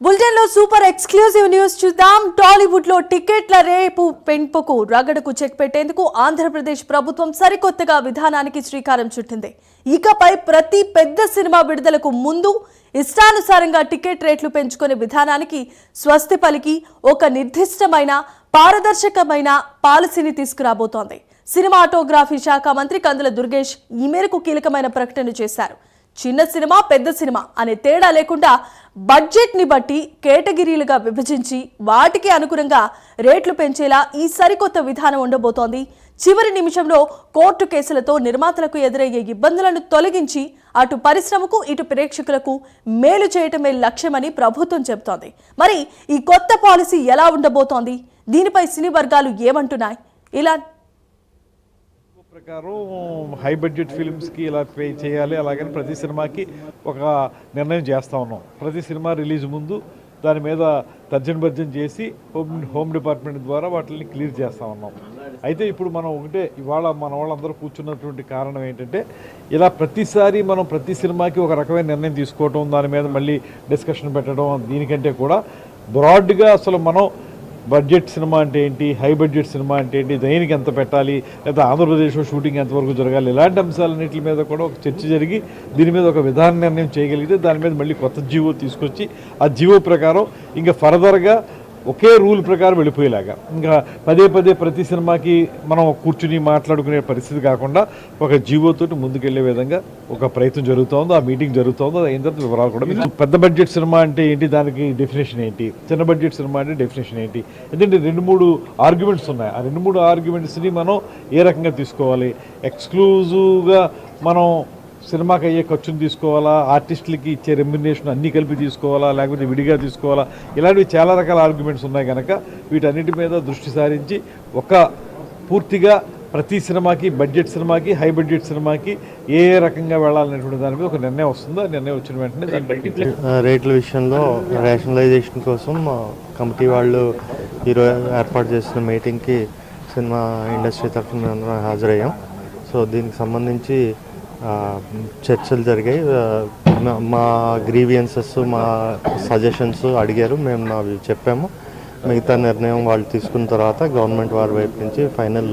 Bulletin లో super exclusive news చూద్దాం. టాలీవుడ్ లో టికెట్ల రేపు పెంపుకు రగడకు చెక్ పెట్టేందుకు ఆంధ్రప్రదేశ్ ప్రభుత్వం సరికొత్తగా విధానానికి శ్రీకారం చుట్టింది. ఇకపై ప్రతి పెద్ద సినిమా విడుదలకు ముందు ఇష్టానుసారంగా టికెట్ రేట్లు పెంచుకునే విధానానికి స్వస్తి పలికి ఒక నిర్దిష్టమైన పారదర్శకమైన పాలసీని తీసుకురాబోతోంది. సినిమాటోగ్రఫీ శాఖ మంత్రి కందుల దుర్గేష్ ఈ మేరకు కీలకమైన ప్రకటన చేశారు. చిన్న సినిమా పెద్ద సినిమా అనే తేడా లేకుండా బడ్జెట్ ని బట్టి కేటగిరీలుగా విభజించి వాటికి అనుగుణంగా రేట్లు పెంచేలా ఈ సరికొత్త విధానం ఉండబోతోంది. చివరి నిమిషంలో కోర్టు కేసులతో నిర్మాతలకు ఎదురయ్యే ఇబ్బందులను తొలగించి అటు పరిశ్రమకు ఇటు ప్రేక్షకులకు మేలు చేయటమే లక్ష్యమని ప్రభుత్వం చెబుతోంది. మరి ఈ కొత్త పాలసీ ఎలా ఉండబోతోంది? దీనిపై సినీ వర్గాలు ఏమంటున్నాయి? ఇలా ప్రకారం హై బడ్జెట్ ఫిల్మ్స్కి ఇలా పే చేయాలి, అలాగని ప్రతి సినిమాకి ఒక నిర్ణయం చేస్తూ ఉన్నాం. ప్రతి సినిమా రిలీజ్ ముందు దాని మీద తర్జన భర్జన చేసి హోమ్ డిపార్ట్మెంట్ ద్వారా వాటిని క్లియర్ చేస్తూ ఉన్నాం. అయితే ఇప్పుడు మనం ఇవాళ మన వాళ్ళందరూ కూర్చున్నటువంటి కారణం ఏంటంటే, ఇలా ప్రతిసారి మనం ప్రతి సినిమాకి ఒక రకమైన నిర్ణయం తీసుకోవటం, దాని మీద మళ్ళీ డిస్కషన్ పెట్టడం, దీనికంటే కూడా బ్రాడ్గా అసలు మనం బడ్జెట్ సినిమా అంటే ఏంటి, హై బడ్జెట్ సినిమా అంటే ఏంటి, దేనికి ఎంత పెట్టాలి, లేదా ఆంధ్రప్రదేశ్లో షూటింగ్ ఎంతవరకు జరగాలి, ఇలాంటి అంశాలన్నింటి మీద కూడా ఒక చర్చ జరిగి దీని మీద ఒక విధాన నిర్ణయం చేయగలిగితే దాని మీద మళ్ళీ కొత్త జీవో తీసుకొచ్చి ఆ జీవో ప్రకారం ఇంకా ఫర్దర్గా ఒకే రూల్ ప్రకారం వెళ్ళిపోయేలాగా, ఇంకా పదే పదే ప్రతి సినిమాకి మనం కూర్చుని మాట్లాడుకునే పరిస్థితి కాకుండా ఒక జీవోతోటి ముందుకెళ్లే విధంగా ఒక ప్రయత్నం జరుగుతోంది. ఆ మీటింగ్ జరుగుతోంది. అయిన తర్వాత వివరాలు కూడా పెద్ద బడ్జెట్ సినిమా అంటే ఏంటి, దానికి డెఫినేషన్ ఏంటి, చిన్న బడ్జెట్ సినిమా అంటే డెఫినేషన్ ఏంటి, ఎందుకంటే 2-3 ఆర్గ్యుమెంట్స్ ఉన్నాయి. ఆ 2-3 ఆర్గ్యుమెంట్స్ని మనం ఏ రకంగా తీసుకోవాలి, ఎక్స్క్లూజివ్గా మనం సినిమాకి అయ్యే ఖర్చును తీసుకోవాలా, ఆర్టిస్టులకి ఇచ్చే రెమ్యునరేషన్ అన్నీ కలిపి తీసుకోవాలా, లేకపోతే విడిగా తీసుకోవాలా, ఇలాంటివి చాలా రకాల ఆర్గ్యుమెంట్స్ ఉన్నాయి కనుక వీటన్నిటి మీద దృష్టి సారించి ఒక పూర్తిగా ప్రతి సినిమాకి, బడ్జెట్ సినిమాకి, హై బడ్జెట్ సినిమాకి ఏ రకంగా వెళ్ళాలనేటువంటి దాని మీద ఒక నిర్ణయం వస్తుందో, ఆ నిర్ణయం వచ్చిన వెంటనే దాన్ని బట్టి రేట్ల విషయంలో రేషనలైజేషన్ కోసం కమిటీ వాళ్ళు ఈరోజు ఏర్పాటు చేసిన మీటింగ్కి సినిమా ఇండస్ట్రీ తరఫున హాజరయ్యాం. సో దీనికి సంబంధించి చర్చలు జరిగాయి. మా గ్రీవియన్సెస్, మా సజెషన్స్ అడిగారు, మేము అవి చెప్పాము. మిగతా నిర్ణయం వాళ్ళు తీసుకున్న తర్వాత గవర్నమెంట్ వారి వైపు నుంచి ఫైనల్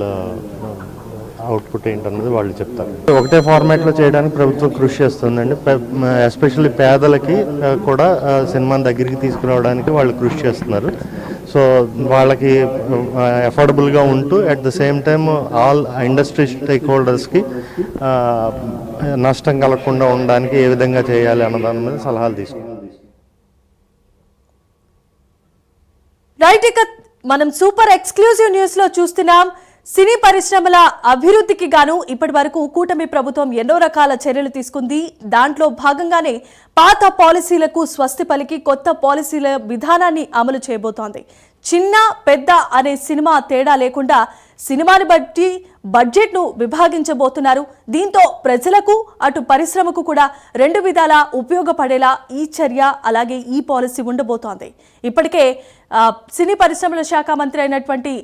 అవుట్పుట్ ఏంటన్నది వాళ్ళు చెప్తారు. ఒకటే ఫార్మాట్లో చేయడానికి ప్రభుత్వం కృషి చేస్తుందండి. ఎస్పెషల్లీ పేదలకి కూడా సినిమాని దగ్గరికి తీసుకురావడానికి వాళ్ళు కృషి చేస్తున్నారు. సో వాళ్ళకి అఫోర్డబుల్గా ఉంటూ at the same time all industry స్టేక్ హోల్డర్స్కి నష్టం కలగకుండా ఉండడానికి ఏ విధంగా చేయాలి అన్న దాని మీద సలహాలు తీసుకున్నాం. రైట్, ఇక మనం సూపర్ ఎక్స్క్లూజివ్ న్యూస్ లో చూస్తున్నాం. సినీ పరిశ్రమల అభివృద్ధికి గాను ఇప్పటి వరకు కూటమి ప్రభుత్వం ఎన్నో రకాల చర్యలు తీసుకుంది. దాంట్లో భాగంగానే పాత పాలసీలకు స్వస్తి పలికి కొత్త పాలసీల విధానాన్ని అమలు చేయబోతోంది. చిన్న పెద్ద అనే సినిమా తేడా లేకుండా సినిమాని బట్టి బడ్జెట్ను విభాగించబోతున్నారు. దీంతో ప్రజలకు అటు పరిశ్రమకు కూడా 2 విధాలా ఉపయోగపడేలా ఈ చర్య అలాగే ఈ పాలసీ ఉండబోతోంది. ఇప్పటికే సినీ పరిశ్రమల శాఖ మంత్రి అయినటువంటి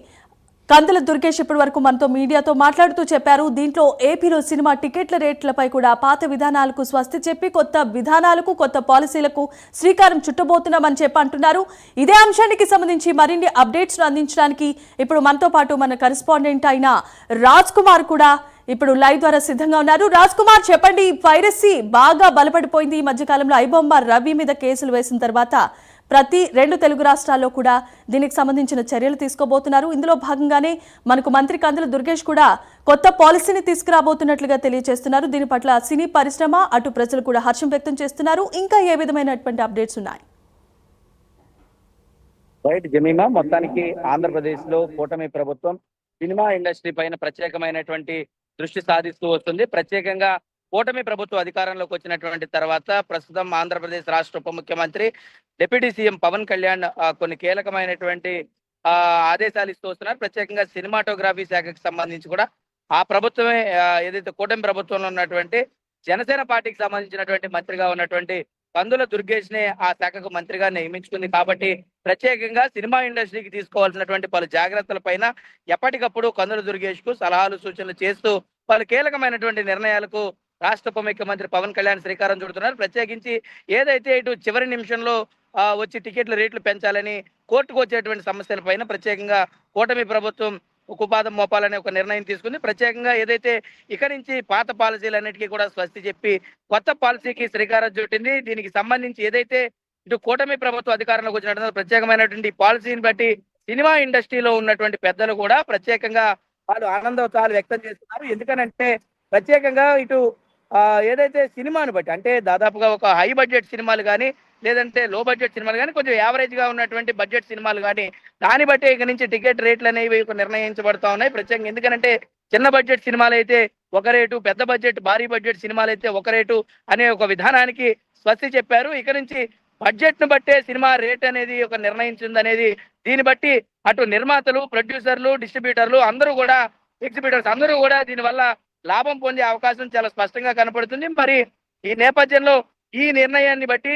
కందుల దుర్గేష్ ఇప్పటి వరకు మనతో మీడియాతో మాట్లాడుతూ చెప్పారు. దీంట్లో ఏపీలో సినిమా టికెట్ల రేట్లపై కూడా పాత విధానాలకు స్వస్తి చెప్పి కొత్త విధానాలకు, కొత్త పాలసీలకు శ్రీకారం చుట్టబోతున్నామని చెప్పి అంటున్నారు. ఇదే అంశానికి సంబంధించి మరిన్ని అప్డేట్స్ అందించడానికి ఇప్పుడు మనతో పాటు మన కరెస్పాండెంట్ అయిన రాజ్ కుమార్ కూడా ఇప్పుడు లైవ్ ద్వారా సిద్ధంగా ఉన్నారు. రాజ్ కుమార్, చెప్పండి. పైరసీ బాగా బలపడిపోయింది ఈ మధ్యకాలంలో. ఐబొమ్మ రవి మీద కేసులు వేసిన తర్వాత ప్రతి 2 తెలుగు రాష్ట్రాల్లో కూడా దీనికి సంబంధించిన చర్యలు తీసుకోబోతున్నారు. ఇందులో భాగంగానే మనకు మంత్రి కందుల దుర్గేష్ కూడా కొత్త పాలసీని తీసుకురాబోతున్నట్లుగా తెలియజేస్తున్నారు. దీని పట్ల సినీ పరిశ్రమ అటు ప్రజలు కూడా హర్షం వ్యక్తం చేస్తున్నారు. ఇంకా ఏ విధమైనటువంటి అప్డేట్స్ ఉన్నాయి? రైట్ జమీమా, మొత్తానికి ఆంధ్రప్రదేశ్ లో కూటమి ప్రభుత్వం సినిమా ఇండస్ట్రీ పైన ప్రత్యేకమైనటువంటి దృష్టి సాధిస్తూ వస్తుంది. ప్రత్యేకంగా కూటమి ప్రభుత్వం అధికారంలోకి వచ్చినటువంటి తర్వాత ప్రస్తుతం ఆంధ్రప్రదేశ్ రాష్ట్ర ఉప ముఖ్యమంత్రి డిప్యూటీ సీఎం పవన్ కళ్యాణ్ కొన్ని కీలకమైనటువంటి ఆదేశాలు ఇస్తూ వస్తున్నారు. ప్రత్యేకంగా సినిమాటోగ్రఫీ శాఖకు సంబంధించి కూడా ఆ ప్రభుత్వమే ఏదైతే కూటమి ప్రభుత్వంలో ఉన్నటువంటి జనసేన పార్టీకి సంబంధించినటువంటి మంత్రిగా ఉన్నటువంటి కందుల దుర్గేష్ నే ఆ శాఖకు మంత్రిగా నియమించుకుంది. కాబట్టి ప్రత్యేకంగా సినిమా ఇండస్ట్రీకి తీసుకోవాల్సినటువంటి పలు జాగ్రత్తల పైన ఎప్పటికప్పుడు కందుల దుర్గేష్ కు సలహాలు సూచనలు చేస్తూ పలు కీలకమైనటువంటి నిర్ణయాలకు రాష్ట్ర ఉప ముఖ్యమంత్రి పవన్ కళ్యాణ్ శ్రీకారం చుడుతున్నారు. ప్రత్యేకించి ఏదైతే ఇటు చివరి నిమిషంలో వచ్చి టికెట్ల రేట్లు పెంచాలని కోర్టుకు వచ్చేటువంటి సమస్యల పైన ప్రత్యేకంగా కూటమి ప్రభుత్వం ఉక్కుపాదం మోపాలనే ఒక నిర్ణయం తీసుకుంది. ప్రత్యేకంగా ఏదైతే ఇక నుంచి పాత పాలసీలన్నిటికీ కూడా స్వస్తి చెప్పి కొత్త పాలసీకి శ్రీకారం చుట్టింది. దీనికి సంబంధించి ఏదైతే ఇటు కూటమి ప్రభుత్వం అధికారంలోకి వచ్చినట్టు ప్రత్యేకమైనటువంటి పాలసీని బట్టి సినిమా ఇండస్ట్రీలో ఉన్నటువంటి పెద్దలు కూడా ప్రత్యేకంగా వాళ్ళు ఆనందోత్సాహాలు వ్యక్తం చేస్తున్నారు. ఎందుకనంటే ప్రత్యేకంగా ఇటు ఏదైతే సినిమాను బట్టి అంటే దాదాపుగా ఒక హై బడ్జెట్ సినిమాలు కానీ లేదంటే లో బడ్జెట్ సినిమాలు కానీ కొంచెం యావరేజ్ గా ఉన్నటువంటి బడ్జెట్ సినిమాలు కానీ దాన్ని బట్టి ఇక నుంచి టికెట్ రేట్లు అనేవి నిర్ణయించబడతా ఉన్నాయి. ప్రత్యేకంగా ఎందుకంటే చిన్న బడ్జెట్ సినిమాలు అయితే ఒక రేటు, పెద్ద బడ్జెట్ భారీ బడ్జెట్ సినిమాలు అయితే ఒక రేటు అనే ఒక విధానానికి స్వస్తి చెప్పారు. ఇక నుంచి బడ్జెట్ ను బట్టే సినిమా రేట్ అనేది ఒక నిర్ణయించింది అనేది దీన్ని బట్టి అటు నిర్మాతలు, ప్రొడ్యూసర్లు, డిస్ట్రిబ్యూటర్లు అందరూ కూడా ఎగ్జిబిటర్స్ అందరూ కూడా దీనివల్ల లాభం పొందే అవకాశం చాలా స్పష్టంగా కనపడుతుంది. మరి ఈ నేపథ్యంలో ఈ నిర్ణయాన్ని బట్టి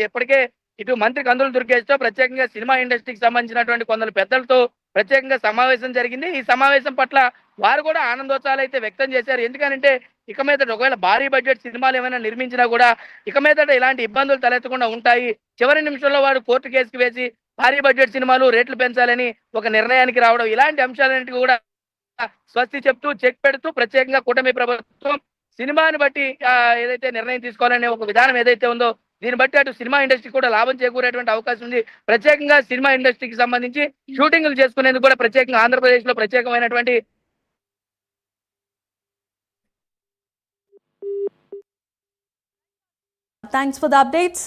ఇప్పటికే ఇటు మంత్రి కందుల దుర్గేష్తో ప్రత్యేకంగా సినిమా ఇండస్ట్రీకి సంబంధించినటువంటి కొందరు పెద్దలతో ప్రత్యేకంగా సమావేశం జరిగింది. ఈ సమావేశం పట్ల వారు కూడా ఆనందోత్సాహాలు అయితే వ్యక్తం చేశారు. ఎందుకంటే ఇక మీద ఒకవేళ భారీ బడ్జెట్ సినిమాలు ఏమైనా నిర్మించినా కూడా ఇక మీద ఇలాంటి ఇబ్బందులు తలెత్తకుండా ఉంటాయి. చివరి నిమిషంలో వాడు కోర్టు కేసుకు వేసి భారీ బడ్జెట్ సినిమాలు రేట్లు పెంచాలని ఒక నిర్ణయానికి రావడం ఇలాంటి అంశాలన్నింటికి కూడా స్వస్తి చెప్తూ చెక్ పెడుతూ ప్రత్యేకంగా కూటమి ప్రభుత్వం సినిమాని బట్టి ఏదైతే నిర్ణయం తీసుకోవాలనే ఒక విధానం ఏదైతే ఉందో దీన్ని బట్టి అటు సినిమా ఇండస్ట్రీ కూడా లాభం చేకూరేటువంటి అవకాశం ఉంది. ప్రత్యేకంగా సినిమా ఇండస్ట్రీకి సంబంధించి షూటింగ్లు చేసుకునేందుకు కూడా ప్రత్యేకంగా ఆంధ్రప్రదేశ్ లో ప్రత్యేకమైనటువంటి థ్యాంక్స్ ఫర్ ద అప్డేట్స్.